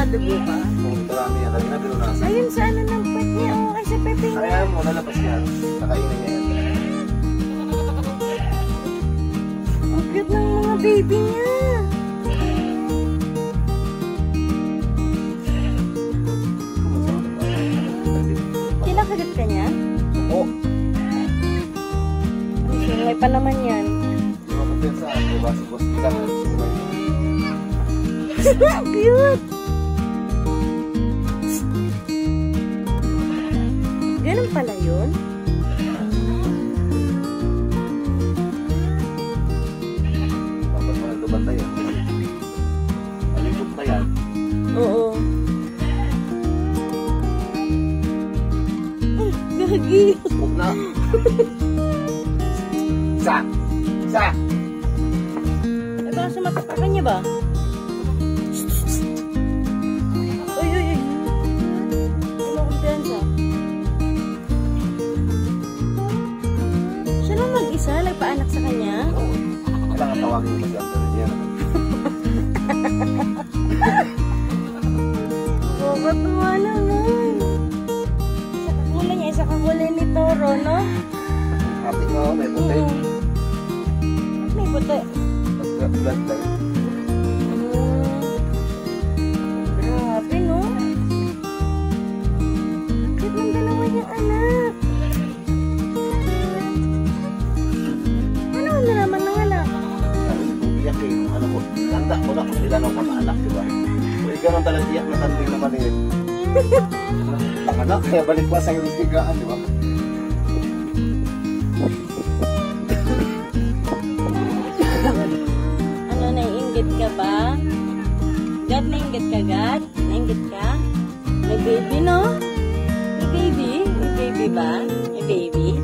Nadugo ka? Oo, marami yan. Kanina binunasan. Ayun sa ano ng pet niya. O, ay sa pepe niya. Kaya mo, nalabas yan. Nakainin niya yan. Ang cute ng mga baby niya. Kinakagat ka niya? Oo. Sungay pa naman yan. Hindi mo kumpensa. Diba? Si Boss Ika. Cute! Ganun pala yun? Tapos mo nang tubantay yan. Alipot pa yan. Oo. Ay, gagi! Huwag na. Isa! Isa! Eh, baka sumatapakan niya ba? Uy, uy, uy. Ano kumpiyansa? Siya lang mag-isa? Nagpaanak sa kanya? Oo. Kailangan tawagin mo siya. Katuwa naman. Isa kakulay niya, isa kakulay ni Toro, no? Happy mo, may puti. May puti. Blood line. Grabe, no? Cute ng dalawa niyang anak. Ano na naman ng anak? Iyak eh. Ano ko, tanda ko na kung sila ng mga anak, diba? Kung ikaw nang talagang iyak na tanding na maliit. Ang anak, kaya balik pa sa iyong sigaan, diba? Ano, naiinggit ka ba? Gad, naiinggit ka, Gad? Naiinggit ka? May baby, no? May baby? May baby ba? May baby?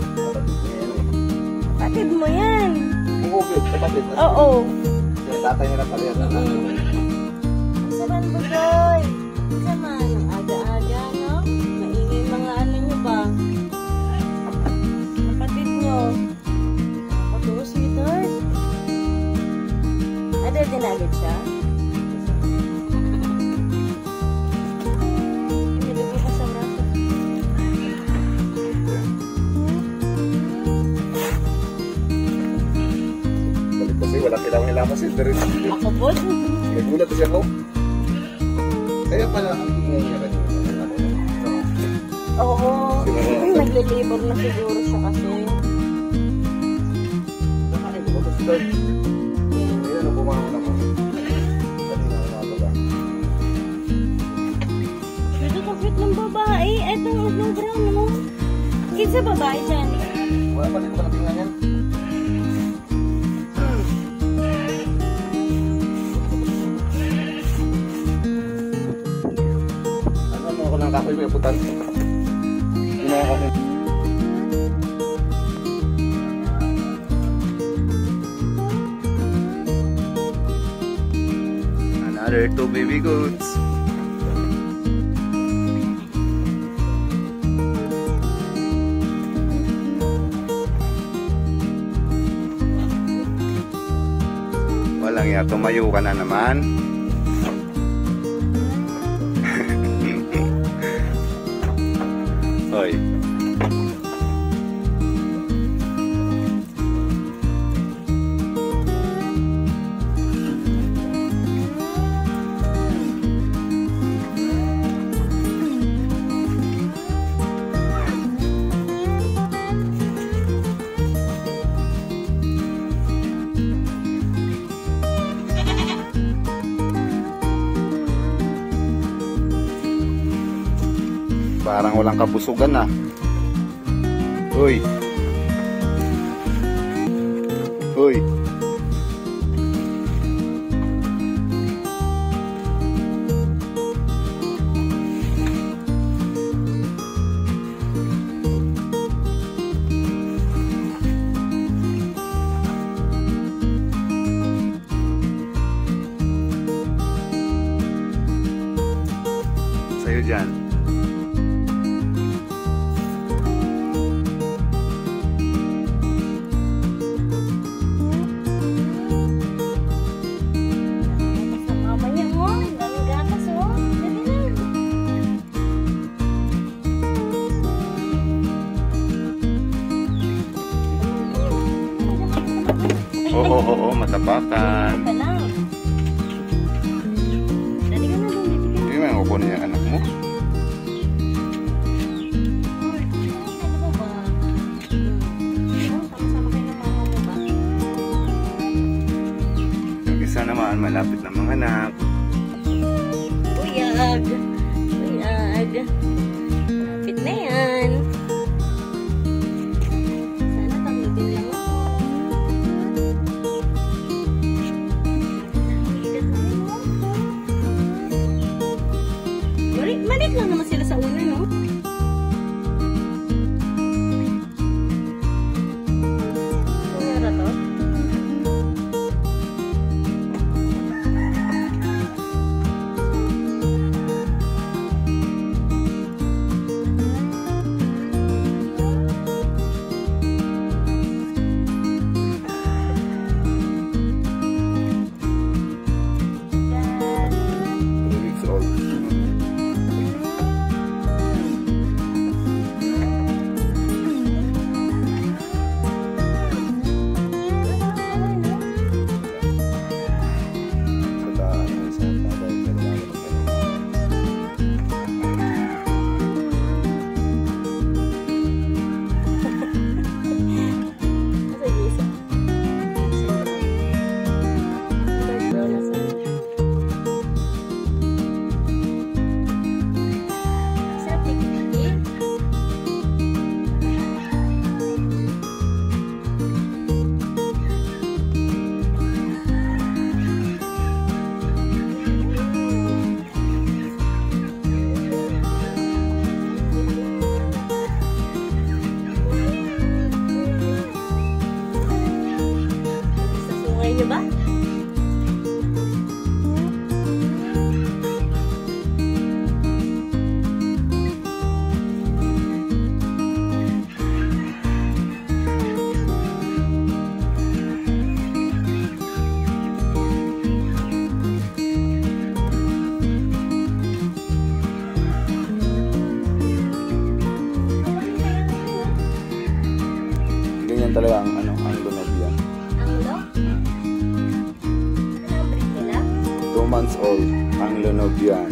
Kapatid mo yan. Bukupit, kapatid. Oo. Yung tatay nila pala yan. Saban mo, Joy? Saman, ang aga-aga, no? Maingay mga ano nyo ba? Kapatid nyo. Ako, sweetheart. Ano, dinagit siya? Nilubi ka sa braso. Balik kasi, wala kailangan nila kasi. Ako po? Nagulat siya ko. Kaya pala ang ingay niya kanina. Oo. Naglilibor na siguro siya kasi. Nakain ko ba ito? Ngayon na bumangon ako. Kanina na ako ba? Ito ka cute ng babae. Ito ng brown mo. Cute sa babae dyan. Wala pa dito ba natingnan yan? Ano ako ng kakoy may putan? Ginawa ko. Another 2 baby goats. Walang ya, tumayo ka na naman. Hoy. Parang walang kabusugan na. Uy. Uy. Sa'yo dyan. Mamanya mo. Ang daming gatas, oh. Dali. oo, matapakan. Ka lang. Dali ka na doon, bibigyan. Hindi mo yung kukunin yung anak mo. Ano ba? Sama-sama kayo ng mama mo ba? Yung isa naman, malapit na mga anak. Uyag. Uyag. Malapit na yan. Sana pamitin lang ako. Malit lang naman sila sa una, no? Kunyara to? Niyo ba? Ganyan talaga ang ano, ang lunobia. Anglo? Ano ang breed nila? 2 months old ang Lunobian.